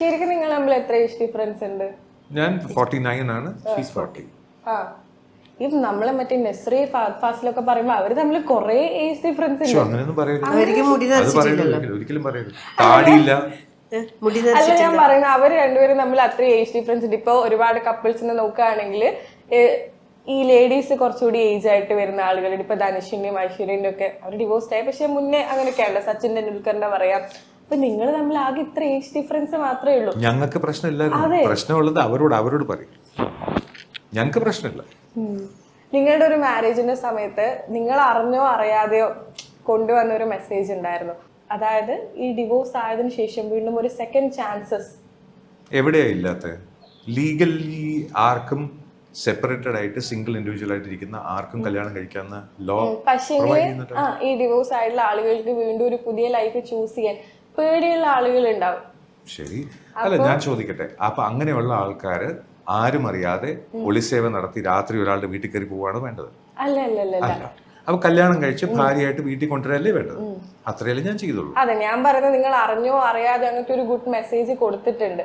ശരിക്കും നിങ്ങൾ തമ്മിൽ എത്ര ഏജ് ഡിഫറൻസ് ഉണ്ട്? ഞാൻ 49 ആണ്, ഷീസ് 40. ആ ഇത് നമ്മളെ മറ്റേ നെസ്രി ഫാസിലൊക്കെ പറയുമ്പോ അവര് തമ്മിൽ കൊറേ ഏജ് ഡിഫറൻസ് ഉണ്ട്. അങ്ങനെയൊന്നും പറയരുത്, അവർക്ക് മുടി അത് പറയരുത്, ഒരിക്കലും പറയരുത്. താടിയില്ല. മുടി അല്ല ഞാൻ പറയുന്നത് അവര് രണ്ടുപേരും തമ്മിൽ അത്ര ഏജ് ഡിഫറൻസ് ഉണ്ട്. ഇപ്പൊ ഒരുപാട് കപ്പിൾസിനെ നോക്കുകയാണെങ്കിൽ ഈ ലേഡീസ് കുറച്ചുകൂടി ഏജ് ആയിട്ട് വരുന്ന ആളുകളുണ്ട്. ഇപ്പൊ ധനുഷിന്റെയും ഐശ്വര്യന്റെ ഒക്കെ അവർ ഡിവോഴ്സ്ഡ് ആയി, പക്ഷെ മുന്നേ അങ്ങനെയൊക്കെയല്ല. സച്ചിൻ ടെണ്ടുൽക്കറിന്റെ പറയാം. അപ്പൊ നിങ്ങൾ തമ്മിൽ ആകെ ഇത്ര ഏജ് ഡിഫറൻസ് മാത്രമേ ഉള്ളൂ. ഞങ്ങൾക്ക് പ്രശ്നമില്ലായിരുന്നു. പ്രശ്നമുള്ളത് അവരോട് പറയും. ഞങ്ങൾക്ക് പ്രശ്നമില്ല. നിങ്ങളുടെ ഒരു മാരേജിന്റെ സമയത്ത് നിങ്ങൾ അറിഞ്ഞോ അറിയാതെയോ കൊണ്ടുവന്ന ഒരു മെസ്സേജ് ഉണ്ടായിരുന്നു. അതായത് ഈ ഡിവോഴ്സ് ആയതിനു ശേഷം വീണ്ടും ഒരു സെക്കൻഡ് ചാൻസസ് എവിടെയാ ഇല്ലാത്ത? ലീഗലി ആർക്കും സെപ്പറേറ്റഡ് ആയിട്ട് സിംഗിൾ ഇൻഡിവിജ്വൽ ആയിട്ട് ഇരിക്കുന്ന ആർക്കും കല്യാണം കഴിക്കാവുന്ന ലോ. പക്ഷേ ഈ ഡിവോഴ്സ് ആയിട്ടുള്ള ആളുകൾക്ക് വീണ്ടും ഒരു പുതിയ ലൈഫ് ചൂസ് ചെയ്യാൻ പേടിയുള്ള ആളുകൾ ഉണ്ടാവും. ശരി, അല്ല ഞാൻ ചോദിക്കട്ടെ, അപ്പൊ അങ്ങനെയുള്ള ആൾക്കാര് ആരും അറിയാതെ ഒളിസേവ നടത്തി രാത്രി ഒരാളുടെ വീട്ടിൽ കയറി പോവാണ് വേണ്ടത്? അല്ല. അപ്പൊ കല്യാണം കഴിച്ച് ഭാര്യയായിട്ട് വീട്ടിൽ കൊണ്ടുവരല്ലേ വേണ്ടത്? അത്രയല്ലേ ഞാൻ ചെയ്തുള്ളൂ. അതെ, ഞാൻ പറയുന്നത് നിങ്ങൾ അറിഞ്ഞോ അറിയാതെ അങ്ങനത്തെ ഒരു ഗുഡ് മെസ്സേജ് കൊടുത്തിട്ടുണ്ട്.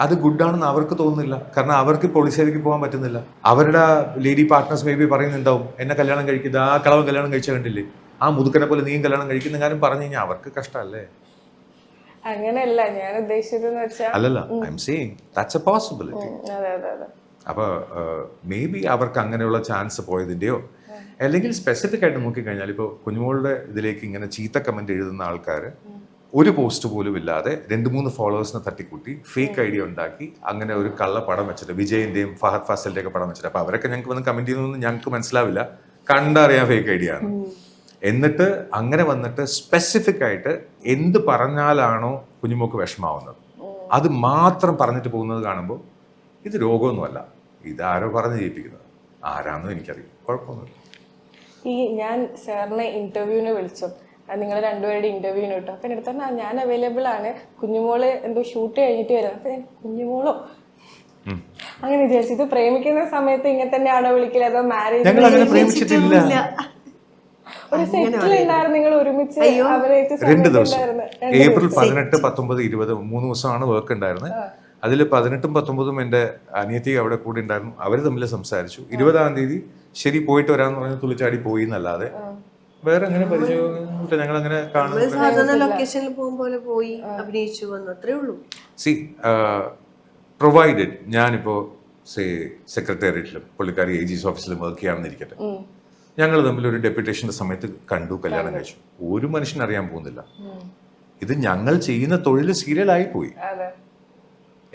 അത് ഗുഡാണെന്ന് അവർക്ക് തോന്നുന്നില്ല. കാരണം അവർക്ക് പോളിസേവയ്ക്ക് പോകാൻ പറ്റുന്നില്ല. അവരുടെ ലേഡി പാർട്ട്നേഴ്സ് മേ ബി പറയുന്നുണ്ടാവും, എന്നെ കല്യാണം കഴിക്കുന്നത് ആ കളവൻ കല്യാണം കഴിച്ച കണ്ടില്ലേ, ആ മുതുക്കനെ പോലെ നീയും കല്യാണം കഴിക്കുന്ന കാര്യം പറഞ്ഞു കഴിഞ്ഞാൽ അവർക്ക് കഷ്ടമല്ലേ? അങ്ങനെയല്ല ഞാൻ ഉദ്ദേശിച്ചതെന്ന് വെച്ചാൽ. അല്ലല്ല, I M saying that's A possibility. അപ്പൊ മേ ബി അവർക്ക് അങ്ങനെയുള്ള ചാൻസ് പോയതിന്റെയോ അല്ലെങ്കിൽ സ്പെസിഫിക് ആയിട്ട് നോക്കിക്കഴിഞ്ഞാൽ ഇപ്പോൾ കുഞ്ഞുമോളുടെ ഇതിലേക്ക് ഇങ്ങനെ ചീത്ത കമന്റ് എഴുതുന്ന ആൾക്കാർ ഒരു പോസ്റ്റ് പോലും ഇല്ലാതെ 2-3 ഫോളോവേഴ്സിനെ തട്ടിക്കൂട്ടി ഫേക്ക് ഐഡിയ ഉണ്ടാക്കി അങ്ങനെ ഒരു കള്ള പടം വെച്ചിട്ട് വിജയിന്റെയും ഫഹദ് ഫാസിലിന്റെ ഒക്കെ പടം വെച്ചിട്ട്, അപ്പൊ അവരൊക്കെ ഞങ്ങൾക്ക് വന്ന് കമന്റ് ചെയ്യുന്നതൊന്നും ഞങ്ങൾക്ക് മനസ്സിലാവില്ല, കണ്ടറിയാൻ ഫേക്ക് ഐഡിയ ആണ്. എന്നിട്ട് അങ്ങനെ വന്നിട്ട് സ്പെസിഫിക് ആയിട്ട് എന്ത് പറഞ്ഞാലാണോ കുഞ്ഞുമോക്ക് വിഷമാവുന്നത് അത് മാത്രം പറഞ്ഞിട്ട് പോകുന്നത് കാണുമ്പോൾ ഇത് രോഗമൊന്നുമല്ല, ഇതാരോ പറഞ്ഞ് ജയിപ്പിക്കുന്നത്, ആരാണെന്നും എനിക്കറിയാം, കുഴപ്പമൊന്നുമില്ല. ഈ ഞാൻ സാറിനെ ഇന്റർവ്യൂവിന് വിളിച്ചു, നിങ്ങൾ രണ്ടുപേരുടെ ഇന്റർവ്യൂവിന് കിട്ടും. അപ്പൊ എൻ്റെ അടുത്ത് ഞാൻ അവൈലബിൾ ആണ്, കുഞ്ഞുമോള് എന്തോ ഷൂട്ട് കഴിഞ്ഞിട്ട് വരും. അപ്പൊ ഞാൻ കുഞ്ഞുമോളോ അങ്ങനെ വിചാരിച്ചു. ഇത് പ്രേമിക്കുന്ന സമയത്ത് ഇങ്ങനെ തന്നെയാണോ വിളിക്കല്, അതോ മാരേജ് ഒരു സെറ്റിൽ ഉണ്ടായിരുന്നു നിങ്ങൾ ഒരുമിച്ച് അഭിനയിച്ച 2 ദിവസം ഏപ്രിൽ 18, 19, 20 3 ദിവസമാണ് വർക്ക് ഉണ്ടായിരുന്നത്. അതിൽ 18ഉം 19ഉം എൻ്റെ അനിയത്തി അവിടെ കൂടെ ഉണ്ടായിരുന്നു. അവർ തമ്മിൽ സംസാരിച്ചു. 20-ാം തീയതി ശരി പോയിട്ട് വരാന്ന് പറഞ്ഞ് തുള്ളിച്ചാടി പോയി എന്നല്ലാതെ വേറെ അങ്ങനെ പരിചയം ഞങ്ങൾ അങ്ങനെ ലൊക്കേഷനിൽ പോകുമ്പോൾ പോയി അഭിനയിച്ചു വന്നു, അത്രേ ഉള്ളൂ. സി പ്രൊവൈഡഡ് ഞാനിപ്പോ സെക്രട്ടേറിയറ്റിലും പുള്ളിക്കാരി AG's ഓഫീസിലും വർക്ക് ചെയ്യാമെന്നിരിക്കട്ടെ, ഞങ്ങൾ തമ്മിൽ ഒരു ഡെപ്യൂട്ടേഷന്റെ സമയത്ത് കണ്ടു, കല്യാണം കഴിച്ചു. ഒരു മനുഷ്യൻ അറിയാൻ പോകുന്നില്ല. ഇത് ഞങ്ങൾ ചെയ്യുന്ന തൊഴിൽ സീരിയലായി പോയി.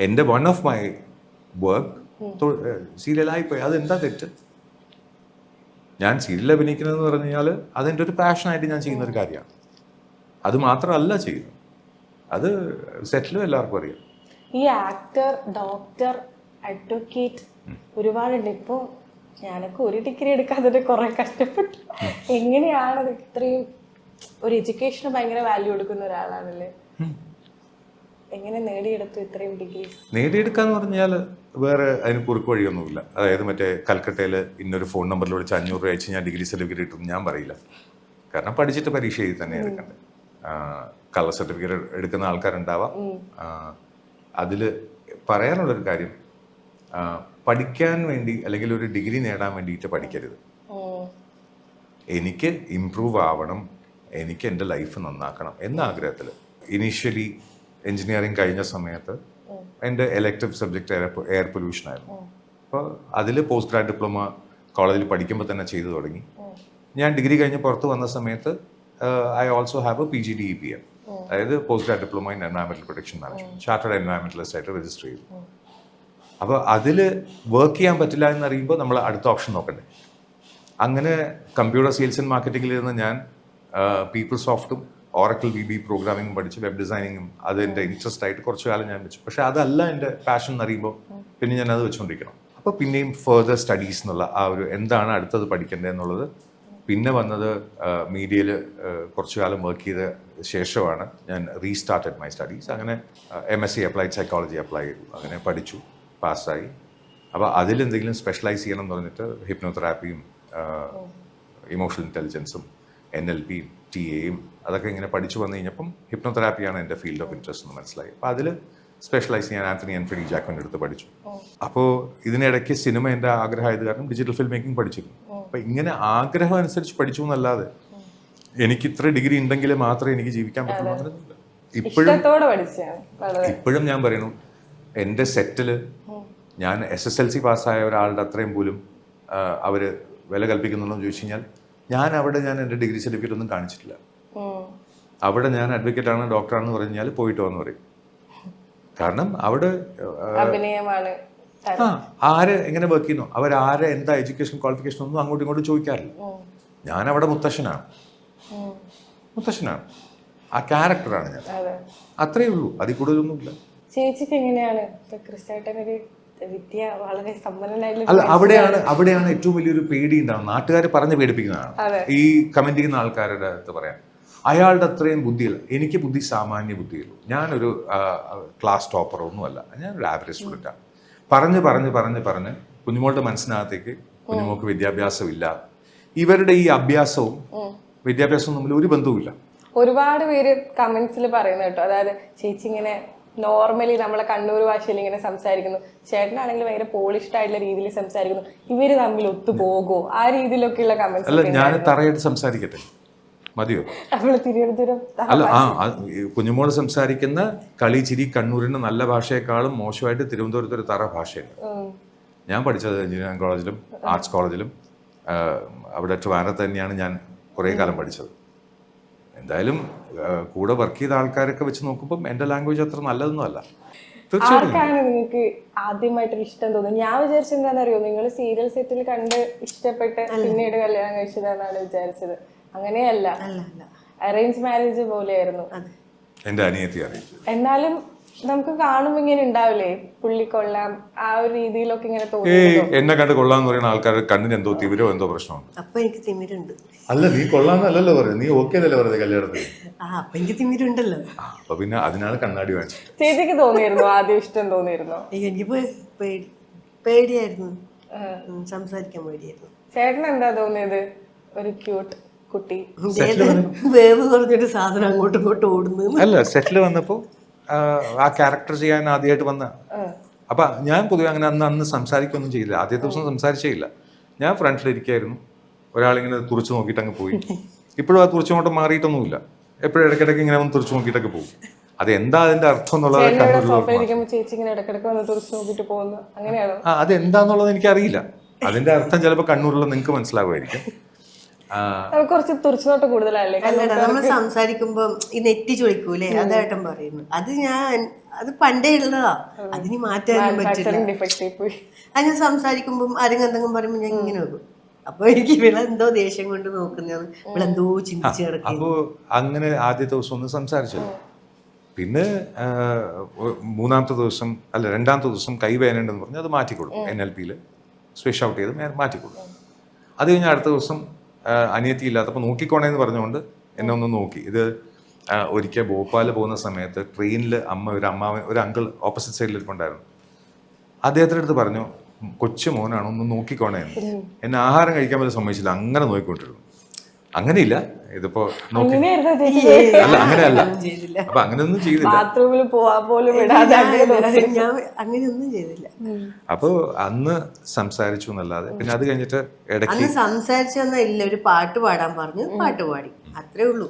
എന്റെ വൺ ഓഫ് മൈ വർക്ക് സീരിയലായി പോയി. അതെന്താ തെറ്റ്? ഞാൻ സീരിയൽ അഭിനയിക്കുന്നതെന്ന് പറഞ്ഞു കഴിഞ്ഞാൽ അതെൻ്റെ ഒരു പാഷനായിട്ട് ഞാൻ ചെയ്യുന്ന ഒരു കാര്യമാണ്. അത് മാത്രമല്ല ചെയ്യുന്നത്, അത് സെറ്റിലും എല്ലാവർക്കും അറിയാം. ഈ ആക്ടർ, ഡോക്ടർ, അഡ്വക്കേറ്റ് ഒരുപാടുണ്ട്. ഇപ്പോൾ ഞാനൊക്കെ ഒരു ഡിഗ്രി എടുക്കാതെ കുറെ കഷ്ടപ്പെട്ടു. എങ്ങനെയാണത്? ഇത്രയും ഒരു എഡ്യൂക്കേഷന് ഭയങ്കര വാല്യൂ കൊടുക്കുന്ന ഒരാളാണല്ലേ, എങ്ങനെ നേടിയെടുത്തു ഇത്രയും ഡിഗ്രി? നേടിയെടുക്കാന്ന് പറഞ്ഞാൽ വേറെ അതിന് കുറുക്ക് വഴിയൊന്നുമില്ല. അതായത് മറ്റേ കൽക്കട്ടയിൽ ഇന്നൊരു ഫോൺ നമ്പറിൽ വിളിച്ച് 500 രൂപ അയച്ച് ഞാൻ ഡിഗ്രി സർട്ടിഫിക്കറ്റ് കിട്ടും ഞാൻ പറയില്ല. കാരണം പഠിച്ചിട്ട് പരീക്ഷ എഴുതി തന്നെ എടുക്കണ്ടേ. കളർ സർട്ടിഫിക്കറ്റ് എടുക്കുന്ന ആൾക്കാരുണ്ടാവാം. അതിൽ പറയാനുള്ളൊരു കാര്യം, പഠിക്കാൻ വേണ്ടി അല്ലെങ്കിൽ ഒരു ഡിഗ്രി നേടാൻ വേണ്ടിയിട്ട് പഠിക്കരുത്. എനിക്ക് ഇംപ്രൂവ് ആവണം, എനിക്ക് എൻ്റെ ലൈഫ് നന്നാക്കണം എന്ന ആഗ്രഹത്തിൽ ഇനീഷ്യലി എഞ്ചിനീയറിങ് കഴിഞ്ഞ സമയത്ത് എൻ്റെ എലക്ടീവ് സബ്ജക്റ്റ് എയർ പൊല്യൂഷൻ ആയിരുന്നു. അപ്പോൾ അതിൽ പോസ്റ്റ് ഗ്രാഡ് ഡിപ്ലോമ കോളേജിൽ പഠിക്കുമ്പോൾ തന്നെ ചെയ്തു തുടങ്ങി. ഞാൻ ഡിഗ്രി കഴിഞ്ഞ് പുറത്ത് വന്ന സമയത്ത് I also have a PGDEPM, അതായത് post grad diploma in environmental protection management, chartered എൻവയറമെന്റലിസ്റ്റ് ആയിട്ട് രജിസ്റ്റർ ചെയ്തു. അപ്പോൾ അതിൽ വർക്ക് ചെയ്യാൻ പറ്റില്ല എന്നറിയുമ്പോൾ നമ്മൾ അടുത്ത ഓപ്ഷൻ നോക്കണ്ടേ. അങ്ങനെ കമ്പ്യൂട്ടർ സെയിൽസ് ആൻഡ് മാർക്കറ്റിംഗിൽ ഇരുന്ന് ഞാൻ പീപ്പിൾ സോഫ്റ്റും ഓറക്കിൾ VB പ്രോഗ്രാമിംഗും പഠിച്ച് വെബ് ഡിസൈനിങ്ങും അത് എൻ്റെ ഇൻട്രസ്റ്റ് ആയിട്ട് കുറച്ച് കാലം ഞാൻ വെച്ചു. പക്ഷെ അതല്ല എൻ്റെ പാഷൻ എന്നറിയുമ്പോൾ പിന്നെ ഞാൻ അത് വെച്ചുകൊണ്ടിരിക്കണം. അപ്പോൾ പിന്നെയും ഫെർദർ സ്റ്റഡീസ് എന്നുള്ള ആ ഒരു എന്താണ് അടുത്തത് പഠിക്കേണ്ടത് എന്നുള്ളത് പിന്നെ വന്നത് മീഡിയയിൽ കുറച്ചു കാലം വർക്ക് ചെയ്ത ശേഷമാണ് ഞാൻ റീസ്റ്റാർട്ടഡ് മൈ സ്റ്റഡീസ്. അങ്ങനെ MSc അപ്ലൈഡ് സൈക്കോളജി അപ്ലൈ ചെയ്തു, അങ്ങനെ പഠിച്ചു, പാസ്സായി. അപ്പോൾ അതിലെന്തെങ്കിലും സ്പെഷ്യലൈസ് ചെയ്യണം എന്ന് പറഞ്ഞിട്ട് ഹിപ്നോതെറാപ്പിയും ഇമോഷണൽ ഇൻ്റലിജൻസും NLPയും TA അതൊക്കെ ഇങ്ങനെ പഠിച്ചു വന്നു കഴിഞ്ഞപ്പം ഹിപ്നോതെറാപ്പിയാണ് എൻ്റെ ഫീൽഡ് ഓഫ് ഇൻട്രസ്റ്റ് എന്ന് മനസ്സിലായി. അപ്പോൾ അതിൽ സ്പെഷ്യലൈസ് ചെയ്യാൻ ആന്റണി ആൻഡ് ഫ്രെഡി ജാക്വൻ്റെ അടുത്ത് പഠിച്ചു. അപ്പോൾ ഇതിനിടയ്ക്ക് സിനിമ എൻ്റെ ആഗ്രഹമായത് കാരണം ഡിജിറ്റൽ ഫിൽം മേക്കിംഗ് പഠിച്ചിരുന്നു. അപ്പം ഇങ്ങനെ ആഗ്രഹം അനുസരിച്ച് പഠിച്ചു എന്നല്ലാതെ എനിക്ക് ഇത്ര ഡിഗ്രി ഉണ്ടെങ്കിൽ മാത്രമേ എനിക്ക് ജീവിക്കാൻ പറ്റുള്ളൂ അങ്ങനെയൊന്നുമില്ല. ഇപ്പോഴും ഞാൻ പറയുന്നു, എൻ്റെ സെറ്റിൽ ഞാൻ SSLC പാസ്സായ ഒരാളുടെ അത്രയും പോലും അവർ വില കൽപ്പിക്കുന്നുണ്ടോ എന്ന് ചോദിച്ചു കഴിഞ്ഞാൽ ഞാൻ എൻ്റെ ഡിഗ്രി സർട്ടിഫിക്കറ്റ് ഒന്നും കാണിച്ചിട്ടില്ല. അവിടെ ഞാൻ അഡ്വക്കേറ്റാണ്, ഡോക്ടറാണെന്ന് പറഞ്ഞാൽ പോയിട്ട് വന്ന് പറയും. കാരണം അവിടെ ആര് എങ്ങനെ വർക്ക് ചെയ്യുന്നു, അവരാരെ എന്താ എഡ്യൂക്കേഷൻ ക്വാളിഫിക്കേഷൻ ഒന്നും അങ്ങോട്ടും ഇങ്ങോട്ടും ചോദിക്കാറില്ല. ഞാൻ അവിടെ മുത്തശ്ശനാണ്, ആ ക്യാരക്ടറാണ് ഞാൻ, അത്രേ ഉള്ളൂ, അതിൽ കൂടുതലൊന്നുമില്ല. ചേച്ചിക്ക് എങ്ങനെയാണ് ക്രിസ്റ്റായിട്ടൊരു വിദ്യ വളരെ സമ്പന്നനായിട്ടുള്ള അല്ല, അവിടെയാണ് ഏറ്റവും വലിയൊരു പേടി ഉണ്ടാവും. നാട്ടുകാർ പറഞ്ഞ് പേടിപ്പിക്കുന്നതാണ് ഈ കമന്റ് ചെയ്യുന്ന ആൾക്കാരുടെ അടുത്ത് പറയാൻ. അയാളുടെ അത്രയും ബുദ്ധിയില്ല. എനിക്ക് ബുദ്ധി സാമാന്യ ബുദ്ധിയുള്ളൂ. ഞാനൊരു ക്ലാസ് ടോപ്പറോ ഒന്നുമല്ല, ഞാനൊരു ആവറേജ് സ്റ്റുഡൻറ്റാണ്. പറഞ്ഞ് കുഞ്ഞുമോളുടെ മനസ്സിനകത്തേക്ക് കുഞ്ഞുമോൾക്ക് വിദ്യാഭ്യാസമില്ല, ഇവരുടെ ഈ അഭ്യാസവും വിദ്യാഭ്യാസവും തമ്മിൽ ഒരു ബന്ധവുമില്ല. ഒരുപാട് പേര് കമന്റ്സിൽ പറയുന്നത് കേട്ടോ, അതായത് ചേച്ചി ഇങ്ങനെ നോർമലി നമ്മളെ കണ്ണൂർ ഭാഷയിൽ ഇങ്ങനെ സംസാരിക്കുന്നു, ചേട്ടനാണെങ്കിൽ ഭയങ്കര പോളിഷ്ഡ് ആയിട്ടുള്ള രീതിയിൽ സംസാരിക്കുന്നു, ഇവര് തമ്മിൽ ഒത്തുപോകോ, ആ രീതിയിലൊക്കെയുള്ള കമന്റ്സ്. അല്ല, ഞാൻ തറയായിട്ട് സംസാരിക്കട്ടെ, മതിയോ? അല്ല, കുഞ്ഞുമോള് സംസാരിക്കുന്ന കളി ചിരി കണ്ണൂരിന്റെ നല്ല ഭാഷയെക്കാളും മോശമായിട്ട് തിരുവനന്തപുരത്ത് ഒരു തറ ഭാഷയുണ്ട്. ഞാൻ പഠിച്ചത് എഞ്ചിനീയറിംഗ് കോളേജിലും ആർട്സ് കോളേജിലും അവിടെ ട്രിവാൻഡ്രത്ത് തന്നെയാണ് ഞാൻ കുറേ കാലം പഠിച്ചത്. എന്തായാലും കൂടെ വർക്ക് ചെയ്ത ആൾക്കാരൊക്കെ വെച്ച് നോക്കുമ്പോൾ എൻ്റെ ലാംഗ്വേജ് അത്ര നല്ലതൊന്നും അല്ല. ആർക്കാണ് നിങ്ങൾക്ക് ആദ്യമായിട്ടൊരു ഇഷ്ടം തോന്നുന്നത്? ഞാൻ വിചാരിച്ചത് എന്താണെന്നറിയോ, നിങ്ങൾ സീരിയൽ സെറ്റിൽ കണ്ട് ഇഷ്ടപ്പെട്ട് പിന്നീട് കല്യാണം കഴിച്ചതെന്നാണ് വിചാരിച്ചത്. അങ്ങനെയല്ല, അറേഞ്ച് മാരേജ് പോലെയായിരുന്നു. എൻ്റെ അനിയത്തി അറിയിച്ചു. എന്നാലും നമുക്ക് കാണുമ്പോ ഇങ്ങനെ ഉണ്ടാവില്ലേ, പുള്ളി കൊള്ളാം, ആ ഒരു രീതിയിലൊക്കെ ഇങ്ങനെ തോന്നി. എന്നെ കണ്ട് കൊള്ളാന്ന് പറയുന്ന ആൾക്കാരുടെ കണ്ണിന് എന്തോ തിമിരോ എന്തോ പ്രശ്നമാണ്. അപ്പൊ എനിക്ക് തിമിരുണ്ട്. അല്ല, നീ കൊള്ളാന്നല്ലോ പറയുന്നത്, നീ ഓക്കെ അല്ലേ പറയുന്നത് കല്യാണത്തിന്? അപ്പൊ എനിക്ക് തിമിരുണ്ടല്ലോ. അപ്പൊ പിന്നെ അതിനാണ് കണ്ണാടി വാങ്ങിച്ചത്. ചേച്ചിക്ക് തോന്നിയിരുന്നു ആദ്യം ഇഷ്ടം തോന്നിയിരുന്നോ? എനിക്ക് പേടിയായിരുന്നു, സംസാരിക്കാൻ പേടിയായിരുന്നു. ചേട്ടന് എന്താ തോന്നിയത്? ഒരു ക്യൂട്ട് കുട്ടി, വേവ് കുറഞ്ഞൊരു സാധനം അങ്ങോട്ടും ഇങ്ങോട്ടും ഓടുന്നു. അല്ല, സെറ്റിൽ വന്നപ്പോ ആ ക്യാരക്ടർ ചെയ്യാൻ ആദ്യമായിട്ട് വന്ന. അപ്പൊ ഞാൻ പൊതുവെ അങ്ങനെ അന്ന് സംസാരിക്കൊന്നും ചെയ്യില്ല. ആദ്യത്തെ ദിവസം സംസാരിച്ചേയില്ല. ഞാൻ ഫ്രണ്ടിലിരിക്കായിരുന്നു, ഒരാളിങ്ങനെ തുറച്ചു നോക്കിയിട്ട് അങ്ങ് പോയി. ഇപ്പോഴും ആ തുറച്ചു അങ്ങോട്ട് മാറിയിട്ടൊന്നുമില്ല. എപ്പോഴും ഇടയ്ക്കിടയ്ക്ക് ഇങ്ങനെ ഒന്ന് തുറച്ചു നോക്കിയിട്ടൊക്കെ പോകും. അതെന്താ അതിന്റെ അർത്ഥം എന്നുള്ളത് അതെന്താന്നുള്ളത് എനിക്കറിയില്ല. അതിന്റെ അർത്ഥം ചിലപ്പോൾ കണ്ണൂരിലുള്ള നിങ്ങൾക്ക് മനസ്സിലാവുമായിരിക്കും. കുറച്ച് തുറച്ചുനോട്ട് കൂടുതലല്ലേ നമ്മൾ സംസാരിക്കുമ്പോ ഈ നെറ്റി ചൊളിക്കൂലേ, അതായിട്ടും പറയുന്നു. അത് പണ്ടേ ഉള്ളതാ, അതിന് മാറ്റാനും പറ്റില്ല. അത് ഞാൻ സംസാരിക്കുമ്പോ ആരെങ്കിലും എന്തെങ്കിലും പറയുമ്പോ ഞാൻ ഇങ്ങനെ നോക്കും. അപ്പൊ എനിക്ക് ഇവളെന്തോ ദേഷ്യം കൊണ്ട് നോക്കുന്നത്, ഇവളെന്തോ ചിന്തിച്ച് കിടക്കും. അപ്പോ അങ്ങനെ ആദ്യത്തെ ദിവസം ഒന്ന് സംസാരിച്ചത്. പിന്നെ രണ്ടാമത്തെ ദിവസം കൈവേനുണ്ടെന്ന് പറഞ്ഞ് അത് മാറ്റിക്കൊടുക്കും. NLPയിൽ സ്വിച്ച് ഔട്ട് ചെയ്ത് മാറ്റിക്കൊടുക്കും. അത് കഴിഞ്ഞ് അടുത്ത ദിവസം അനിയത്തി ഇല്ലാത്തപ്പോൾ നോക്കിക്കോണേന്ന് പറഞ്ഞുകൊണ്ട് എന്നെ ഒന്ന് നോക്കി. ഇത് ഒരിക്കൽ ഭോപ്പാൽ പോകുന്ന സമയത്ത് ട്രെയിനിൽ ഒരു അങ്കിൾ ഓപ്പോസിറ്റ് സൈഡിൽ ഇരിപ്പുണ്ടായിരുന്നു. അദ്ദേഹത്തിൻ്റെ അടുത്ത് പറഞ്ഞു, കൊച്ചു മോനാണ്, ഒന്ന് നോക്കിക്കോണേന്ന്. എന്നെ ആഹാരം കഴിക്കാൻ പോലും സമ്മതിച്ചില്ല, അങ്ങനെ നോക്കിക്കൊണ്ടിരുന്നു. അങ്ങനെയില്ല, ഇതിപ്പോ അല്ല, അങ്ങനെയല്ല. അപ്പൊ അങ്ങനെയൊന്നും ചെയ്തില്ല. അങ്ങനെയൊന്നും ചെയ്തില്ല. അപ്പൊ അന്ന് സംസാരിച്ചു എന്നല്ലാതെ പിന്നെ അത് കഴിഞ്ഞിട്ട് ഇടയ്ക്ക് സംസാരിച്ചൊന്നും ഇല്ല. ഒരു പാട്ട് പാടാൻ പറഞ്ഞു, പാട്ട് പാടി, അത്രേ ഉള്ളൂ.